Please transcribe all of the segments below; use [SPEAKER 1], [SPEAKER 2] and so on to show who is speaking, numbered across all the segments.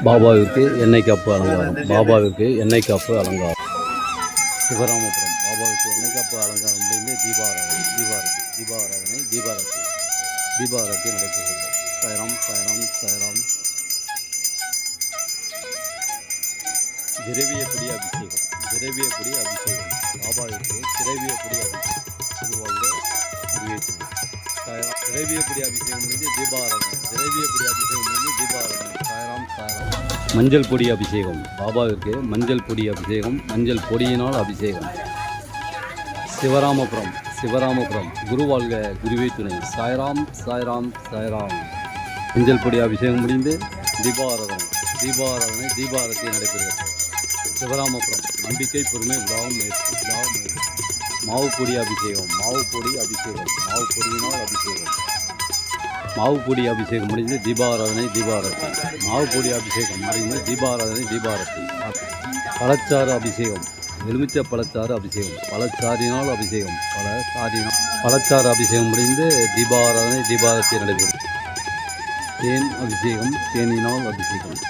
[SPEAKER 1] பாபாவிற்கு எண்ணெய் காப்பு அலங்காரம். பாபாவிற்கு எண்ணெய் காப்பு அலங்காரம். சிவராமபுரம் பாபாவிற்கு எண்ணெய் காப்பு அலங்காரம் முடிந்து தீபாராதனை நடைபெறுகிறது. சாய்ராம் சாய்ராம் சாய்ராம். திரவியப்படி அபிஷேகம். பாபாவிற்கு திரவியப்படி அபிஷேகம். திருவாழ்க குருவேற்று. சாய்ராம். திரவியப்படி அபிஷேகம் முடிந்து தீபாராதனை. சாய்ராம் சாய்ராம். மஞ்சள் பொடி அபிஷேகம். பாபாவிற்கு மஞ்சள் பொடி அபிஷேகம். மஞ்சள் பொடியினால் அபிஷேகம். சிவராமபுரம் குருவாழ்க குருவே துணை. சாய்ராம் சாய்ராம் சாய்ராம். மஞ்சள் பொடி அபிஷேகம் முடிந்து தீபாரத்தி நடைபெறுகிறது. சிவராமபுரம் நம்பிக்கை பொறுமை விடாமல் முயற்சி. மாவு பொடி அபிஷேகம். மாவு பொடியினால் அபிஷேகம். மாவு பொடி அபிஷேகம் முடிந்து தீபாரத்தி. மாவு பொடி அபிஷேகம் முடிந்து தீபாரத்தி. பழச்சாறு அபிஷேகம். எலுமிச்சை பழச்சாறு அபிஷேகம். பழச்சாறினால் அபிஷேகம். பழச்சாறு அபிஷேகம் முடிந்து தீபாரத்தி நடைபெறும். தேன் அபிஷேகம். தேனினால் அபிஷேகம்.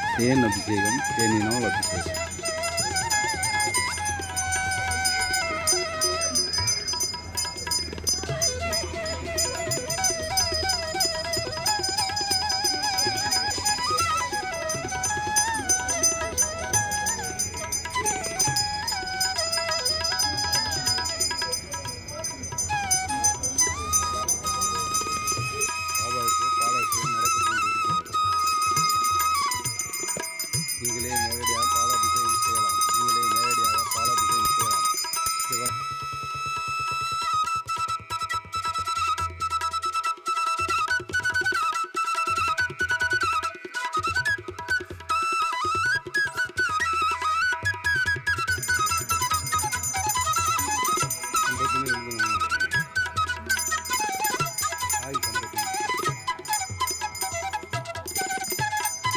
[SPEAKER 1] நீங்களே நேரடியாக பாலாபிஷேகம் செய்யலாம்.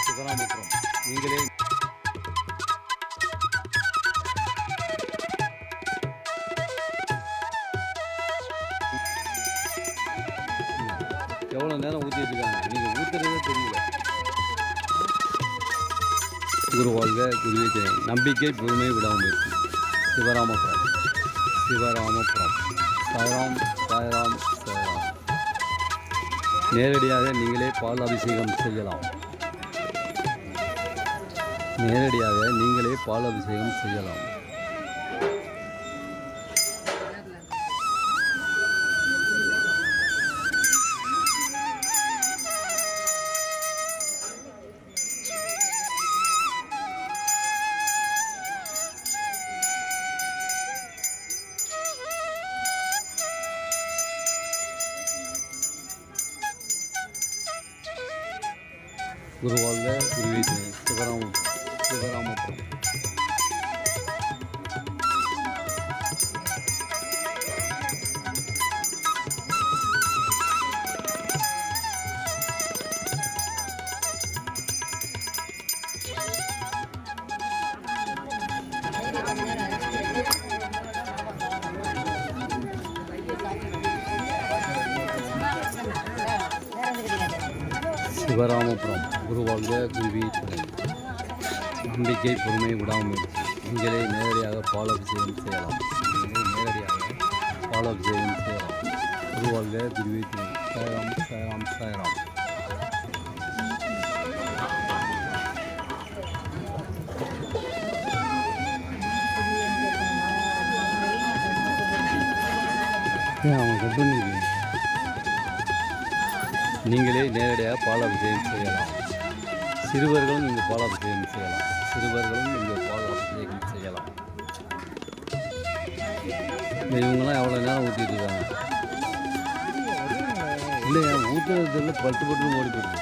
[SPEAKER 1] சிவராமபுரம் நீங்களே எவ்வளோ நேரம் ஊற்றிட்டு இருக்காங்க. நீங்கள் ஊற்றுறதே தெரியல. குருவாழ்க குருவே துணை. நம்பிக்கை பொறுமை விடாமுயற்சி. சிவராமபுரம் சாய்ராம் சாய்ராம் சாய்ராம். நேரடியாக நீங்களே பால் அபிஷேகம் செய்யலாம். குருவாழ்க குருவே துணை. சிவராமபுரம் குருவாழ்க குருவே துணை. நம்பிக்கை பொறுமை விடாமுயற்சி. நீங்களே நேரடியாக பால் அபிஷேகம் செய்யலாம். குருவாழ்க குருவே துணை. சாய்ராம் சாய்ராம் சாய்ராம். நீங்களே நேரடியாக பால் அபிஷேகம் செய்யலாம். சிறுவர்களும் இங்கே பால் அபிஷேகம் செய்யலாம். இவங்கெல்லாம் எவ்வளோ நேரம் ஊற்றிட்டு இருக்காங்க. இல்லையா ஊற்றுறதுல பட்டு ஓடி போயிடுது.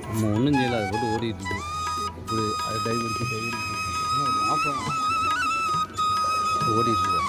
[SPEAKER 1] நம்ம ஒன்றும் செய்யலை. அதை போட்டு ஓடிட்டு இருக்கு. இப்படி அது டைம் எடுத்து ஓடிட்டு இருக்கோம்.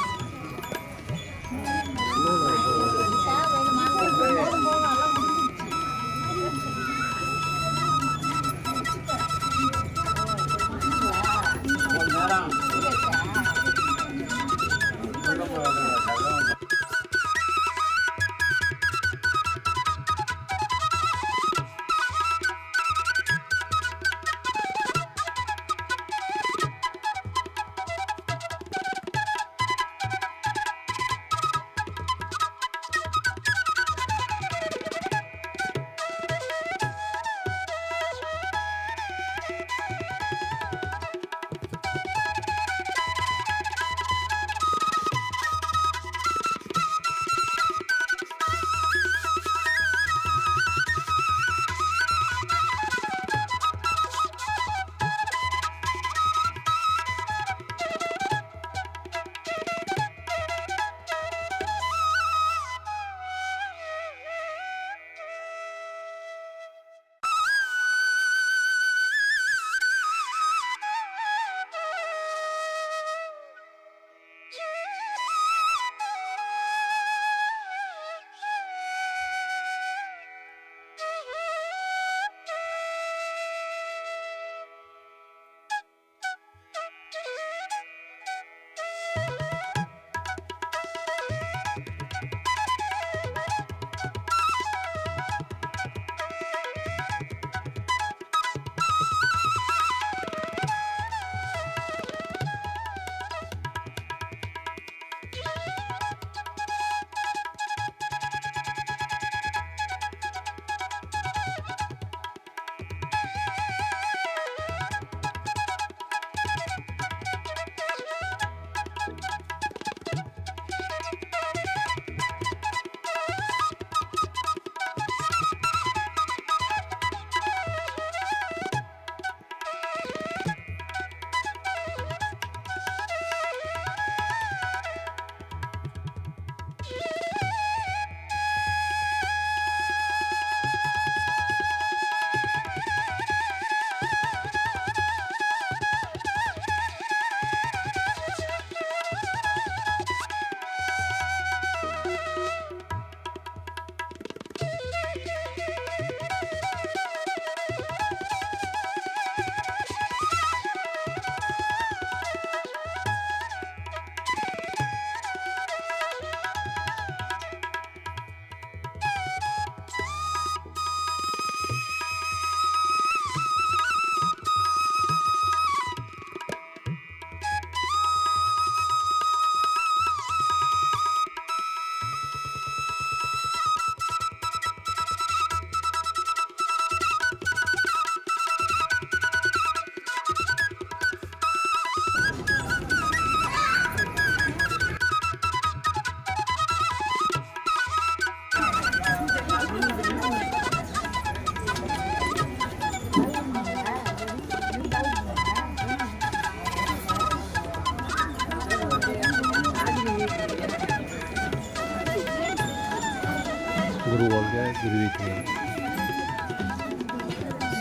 [SPEAKER 1] குரு வாழ்க குருவே துணை.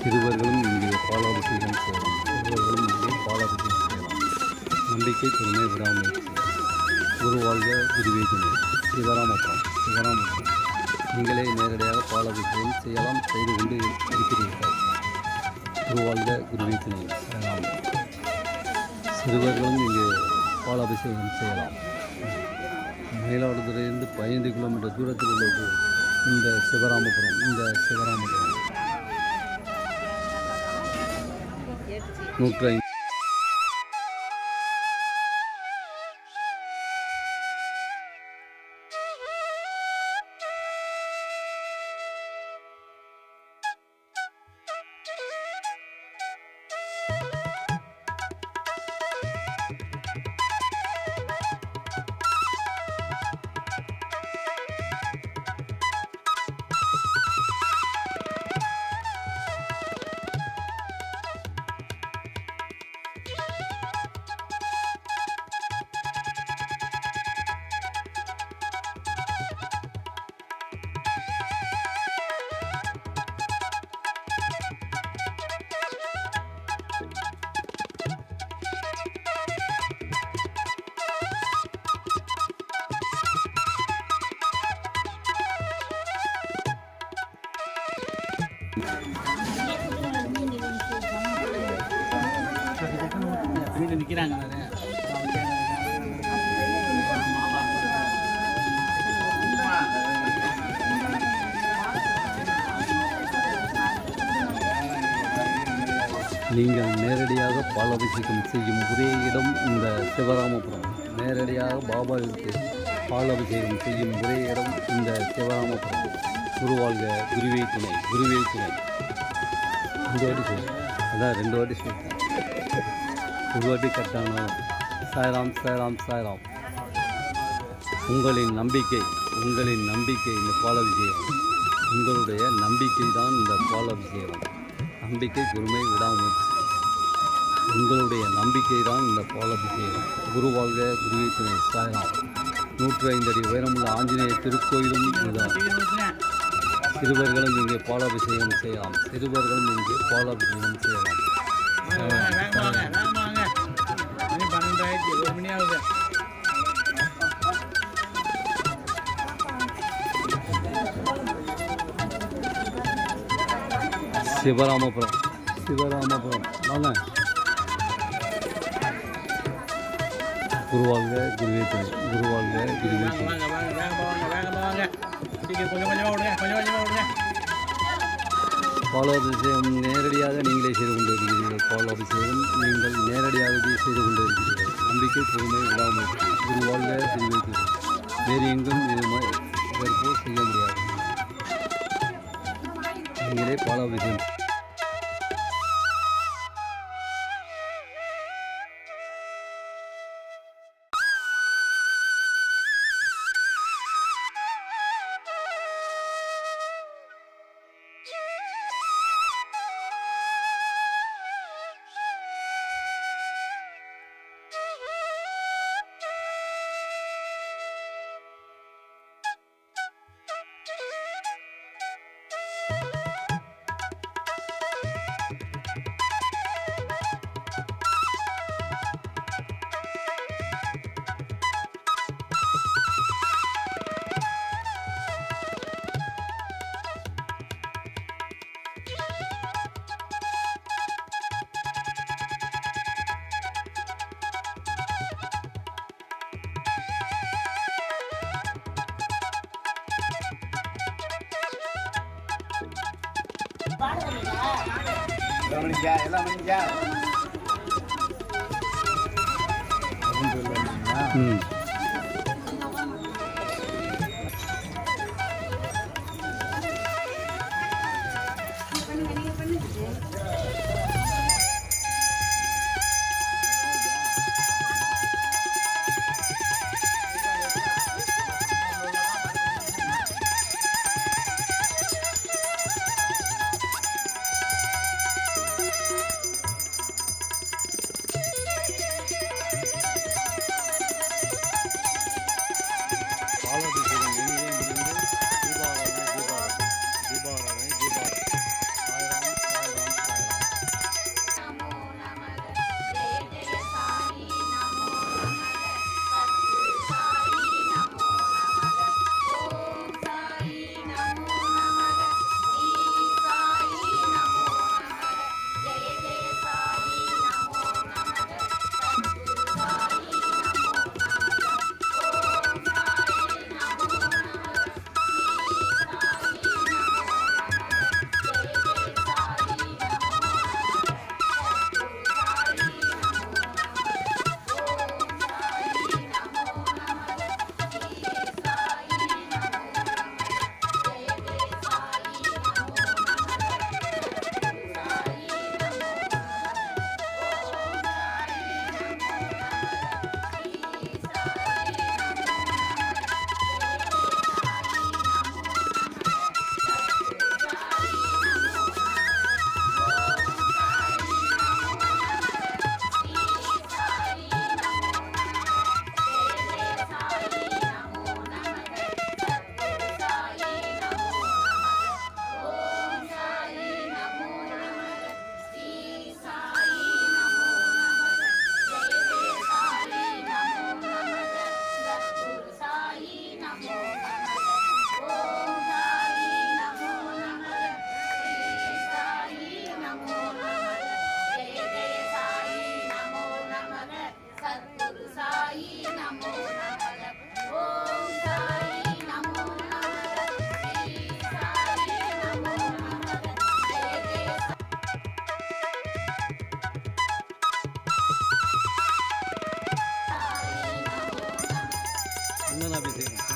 [SPEAKER 1] சிறுவர்களும் இங்கே பாலாபிஷேகம் செய்யலாம். சிறுவர்களும் இங்கே பாலாபிஷேகம் செய்யலாம். நம்பிக்கை பொறுமை விடாமுயற்சி. குரு வாழ்க குருவே துணை. சிவராமபுரம். நீங்களே நேரடியாக பாலாபிஷேகம் செய்யலாம், செய்து கொண்டு இருக்கிறீர்கள். குரு வாழ்க குருவே துணை. சிறுவர்களும் இங்கே பாலாபிஷேகம் செய்யலாம். மயிலாடுதுறையிலிருந்து 15 கிலோமீட்டர் தூரத்தில் உள்ளது இந்த சிவராமபுரம். 105.
[SPEAKER 2] நிற்கிறாங்க.
[SPEAKER 1] நீங்கள் நேரடியாக பாலாபிஷேகம் செய்யும் ஒரே இடம் இந்த சிவராமபுரம். நேரடியாக பாபாவுக்கு பாலாபிஷேகம் செய்யும் ஒரே இடம் இந்த சிவராமபுரம். குருவாழ்க குருவே துணை. ரெண்டு வாட்டி சொல்லு. அதான் 2 வாட்டி சொல்லிட்டேன். ஒரு வாட்டி கட்டான சாய்ராம். உங்களின் நம்பிக்கை இந்த பாலாபிஷேகம். உங்களுடைய நம்பிக்கை தான் இந்த பாலாபிஷேகம். நம்பிக்கை பொறுமை விடாமுயற்சி. உங்களுடைய நம்பிக்கை தான் இந்த பாலாபிஷேகம். குருவாழ்க குருவே துணை. சாய்ராம். 105 அடி உயரமுள்ள ஆஞ்சநேய திருக்கோயிலும் இதுதான். சிறுவர்களும் இங்கே பாலாபிஷேகம் செய்யலாம்.
[SPEAKER 2] 1 மணி ஆகுது.
[SPEAKER 1] சிவராமபுரம் வாங்க. குருவாழ்க குருவே துணை. பாலாபிஷேகம் நேரடியாக நீங்களே செய்து கொண்டு இருக்கிறீர்கள். பாலாபிஷேகம் நீங்கள் நேரடியாகவே செய்து கொண்டு இருக்கிறீர்கள். நம்பிக்கை பொறுமை விடாமுயற்சி. குருவாழ்க குருவே துணை. வேறு எங்கும் இதற்போல் செய்ய முடியாது. நீங்களே பாலாபிஷேகம்.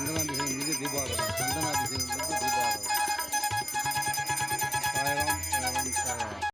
[SPEAKER 1] சந்தனாபிஷேகம் முடிஞ்சு தீபாவளி சந்தனாபிஷேகம் முடிஞ்சு தீபாவளி